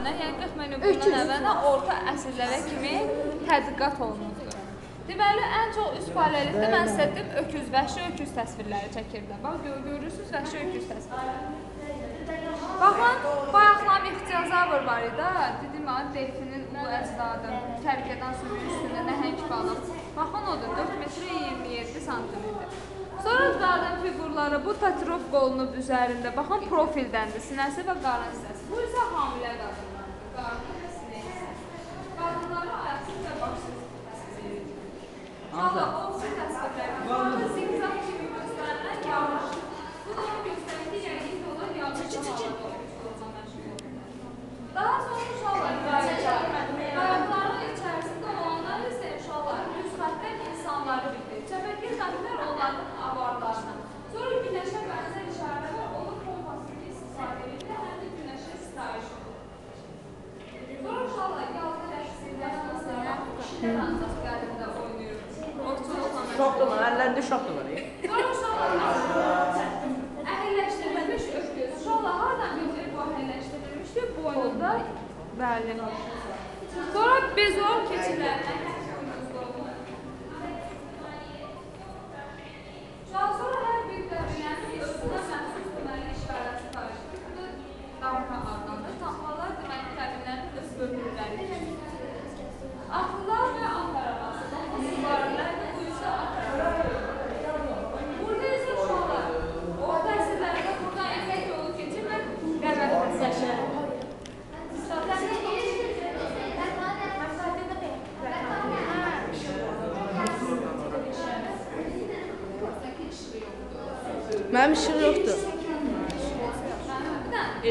tərəfindən, yəni 40 min il bundan əvvəldən orta əsrlərə kimi tədqiqat olunubdur. Deməli, ən çox üst paleolitdə mən sizə dedim, vəhşi öküz təsvirləri çəkirdim. Bax, görürsünüz, vəhşi öküz təsvirləri. Baxın, bayaqlam ixtiyazavr var idi, dedim, delfinin ulu əcdadı, tərkədən suyun üstündə nəhəng balıq. Baxın, odur, 4 metrə 27 santimetr. Sonra qadın figurları, bu tatirov qolunun üzərində, baxın, profildəndir, sinəsi və qarın hissəsi. Bu isə hamilə qadınlardır, qarın və sinəsi. Qadınların ayaqsız və başsız. Valla, o siz təsvirləri. Bu arada zigzag kimi göstərilən yağış. Bu da onu göstərir ki, yəni olan yağışdan alır. Daha sonra uşaqlar ayaqların içərisində olanlar isə uşaqlar düz xətdən insanları bilir. Çəpəkli xətlər onların avarlarına. Sonra günəşə bənzər işarələr olur kompasını istifadə edir, həm də günəşə sitayiş olur. Sonra uşaqlar yalqı rəqsində kişilər ancaq qəlbində oynayır. Şokdur var, əllərində şokdur var. Sonra uşaqlar əhəlləşdirilmiş öküz. Uşaqlar haradan götürüb bu əhəlləşdirilmişdir? Boynunda bəli. Sonra bezor keçilərdən sonra hər bir qəbilənin özünə məxsus deməli işarəsi qarşıdır. Bu da damğa adlanır. Damğalar deməli qəbilənin öz bölgüləri. Axılar və at arabası. Sularlar və bu isə at arabası. Burada isə uşaqlar. Orta əsrlərdə buradan ipək yolu keçirmək qəbət məsələdir. Mənim işim yoxdur.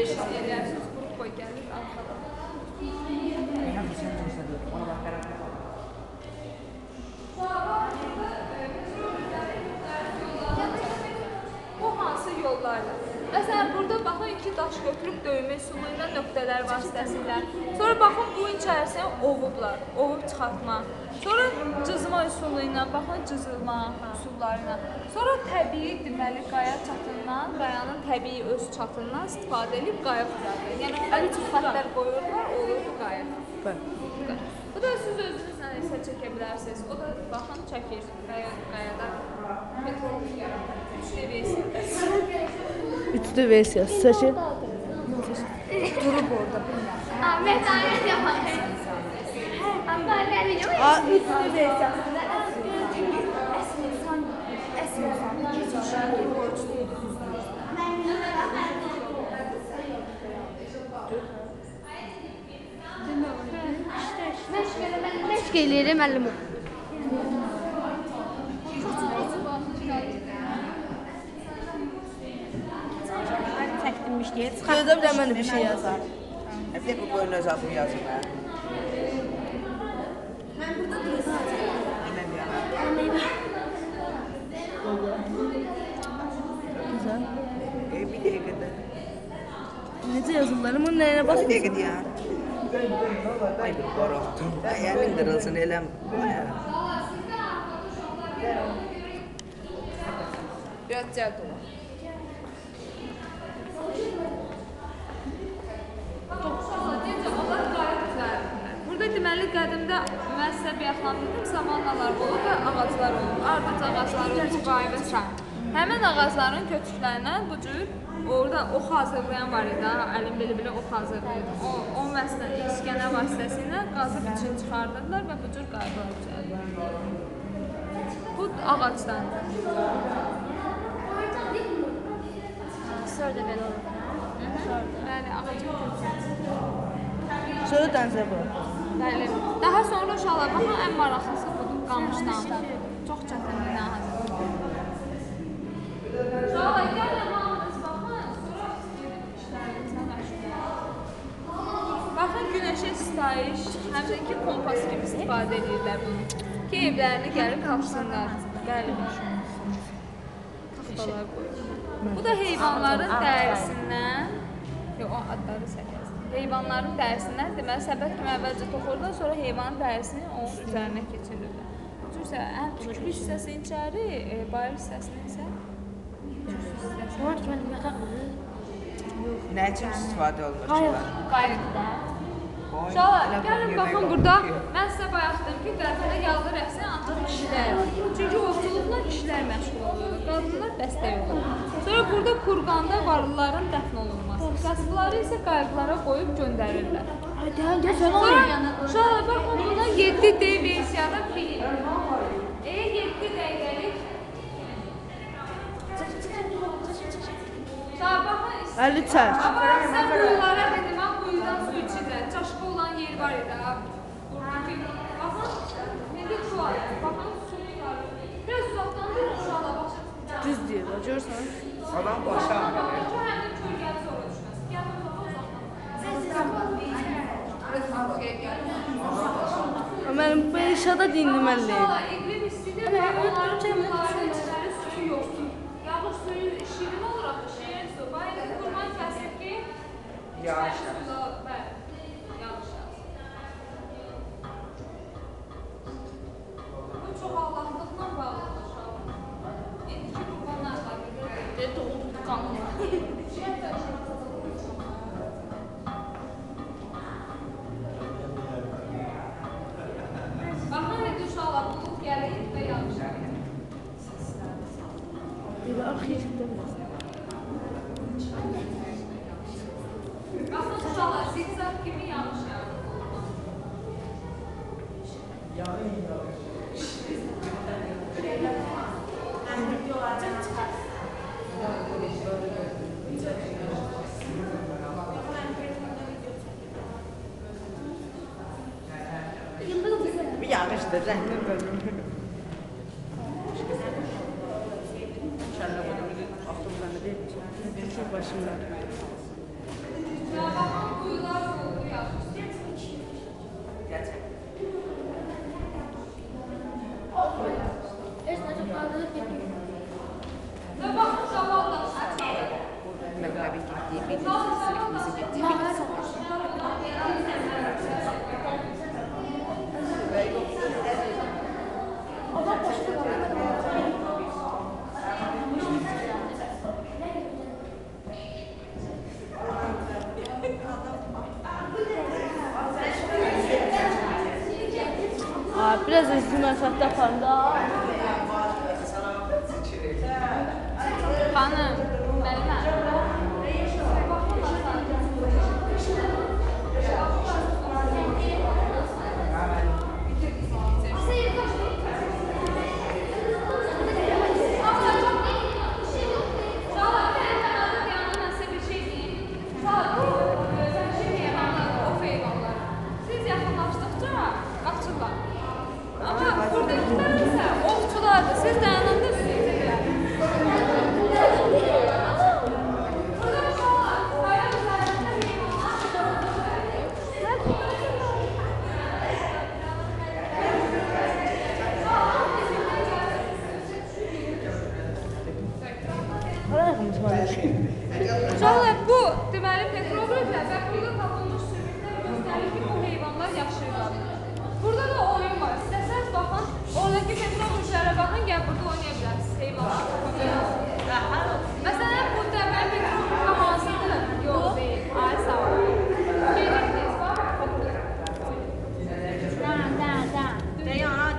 Eşit edərsiniz, qrup qoy gəlir arxadan. Bu hansı yollarla? Məsələn, burada baxın, 2 daş götürüb döymək üsulu ilə nöqtələr vasitəsilə. Sonra baxın, bu içərisinə ovublar, ovub çıxartma. Sonra cızma üsulu ilə, baxın, cızılma üsulları ilə. Sonra təbii, deməli, qaya çatından, qayanın təbii öz çatından istifadə edib qaya qurarlar. Yəni, ən çox xətlər qoyurlar, olurdu qaya. Bu da siz özünüzlə isə çəkə bilərsiniz. O da, baxın, çəkir qayada petrol yaratır. 3D versiyası. 3D versiyası. Çəkir. Durub orada. Məhtanət yapar. Amma nə biləm. 3D versiyasında əsl insan keçmişə borclu. Məşq eləyirəm müəllim. Çəkdirmiş deyə Gözdə bir də mən bir şey yazar. Bir də bu boyun öz adımı yazım hə. Mən burada duracağam. Güzel. Bir dəqiqədə. Necə yazırlar? Bunun nəyinə Bir basmışsın? dəqiqədə ya. Ay bir qorxdum. Əmin qırılsın eləm. Biraz cəld olur. Burada deməli qədimdə mən sizə bayaqlamışdım, savannalar olur və ağaclar olur. Ardıc ağacları, çiçək və s. Həmin ağacların kötüklərindən bu cür orada ox hazırlayan var idi, əlin belə ox hazırlayırdı. O iskənə vasitəsilə qazıb için çıxardırlar və bu cür qayıqlar düzəldir. Bu ağacdandır. Sonra da belə olur. Bəli, ağacın köküdür. Sonra dənizə bu. Bəli. Daha sonra uşaqlar baxın, ən maraqlısı budur, qamışdan. Çox çətinliklə hazırlanır. Uşaqlar, gəlin hamınız baxın, sonra gedib işlərinizə məşğul olun. Baxın, günəşə sitayiş, həm də ki, kompas kimi istifadə edirlər bunu. Ki, evlərini gəlib tapsınlar. Bəli. Taxtalar qoyur. Bu da heyvanların dərisindən, o adları səhvəsidir. Heyvanların dərisindən, deməli, səbət kimi əvvəlcə toxurlar, sonra heyvanın dərisini onun üzərinə keçirirlər. Bu cürsə, ən tüklü hissəsinin içəri, bayır hissəsinin isə Onlar ki, mən yataq. Nə üçün istifadə olunur? Qayıqda. Uşaqlar, gəlin baxın burada. Mən sizə bayaq dedim ki, qərbdə yağlı rəqsi ancaq kişilər var. Çünki ovçuluqla kişilər məşğul olur. Qadınlar dəstək olur. Sonra burada kurqanda varlıların dəfn olunması. Qəsbları isə qayıqlara qoyub göndərirlər. Sonra uşaqlar baxın buna 7D versiyada film. 7 dəqiqəlik. Uşaqlar baxın. Əli çək. Amma sən quyulara dedim, mən quyudan su içirlər. Çaşqı olan yer var idi. Buradakı. Baxın, indi su var. Baxın, su var. Biraz uzaqdan durun uşaqlar, başa. Düz deyir, görürsən? Adam başa Baxın, həmin kölgəni sonra düşməsin. Gəlin uzaqdan. Mənim bu eşyada dinləməliyim. Uşaqlar, iqlim istidir və onların quyuların içləri su yoxdur. Yağış suyu şirin olur axı, şirin su. Bayaq qurban kəsir ki, Yağış bəli, yağış yağsın. Bu çox Allahlıqla bağlıdır uşaqlar. İndiki qurbanlar var. Doğuldu qanun. Baxın, indi uşaqlar, bulud gəlir və yağış yağır. Belə arxivdə Baxın, uşaqlar, zigzag kimi yağış yağır. Bir yağışdır, rəhmin bölümü. Şəndə qoyduğum avtobuslarında bir şey başımda. Ya baxın, quyular oldu yağış. Gerçək. Və baxın, zavallar. Məqabi getdiyi, bir sinifimizi getdiyi. Biraz hızlı məsafədə aparanda. Xanım, Məlimə. Siz yaxınlaşdıqca qaçırlar. Amma buradakiler isə ovçulardır. Siz dayananda sizi itirirlər. Uşaqlar, bu deməli petroqraflər və burada tapılmış sürüklər göstərir ki, bu heyvanlar yaşayırlar. Burada da oyun var. İstəsəniz baxın, oradakı petroqraflərə baxın, gəl burada oynaya bilərsiniz heyvanlar. Məsələn, bu deməli petroqraflar hansıdır? Yox, deyil. Ay, sağ olun. Gedirsiniz, bax.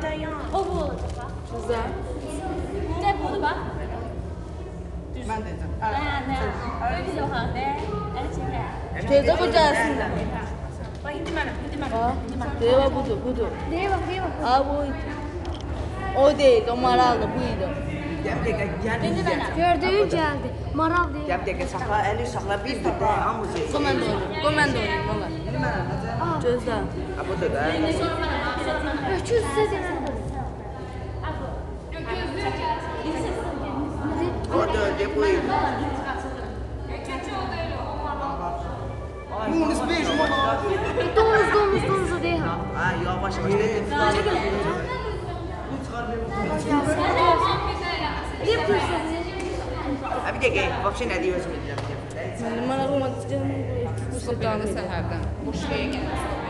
Dayan. O bu olacaq bax. Güzel. Ne budur bax? Mən deyəcəm. Dayan. Öyle yox ha. Ne? Elçinə. Teyze bu gelsin de. Bax indi mənəm. Deyva budur, budur. Deyir bax. Aa buydu. O değil, o maraldı, buydu. Gəl bir dəqiqə, gəl İndi izlə. mənəm. Gördüyü gəldi. Maral deyir. Gəl bir dəqiqə, saxla, əli saxla, bir də hamısı. Bu mən də oynayayım, bu mən də oynayayım, valla. İndi mənəm, necə? Gözlə. Ha, budur da. Öküz sizə deyir. O da öldü, bu idi. Keçi o deyil, o marallar. Yunus beş mama. Donuzu deyir. Ha, yavaş yavaş dedim. Bir pırsız. Ha, bir dəqiqə, vəbşə nə deyir özüm edirəm. Mənim marağım var, canım. Bu Səhərdən. Boş veyə gəlir.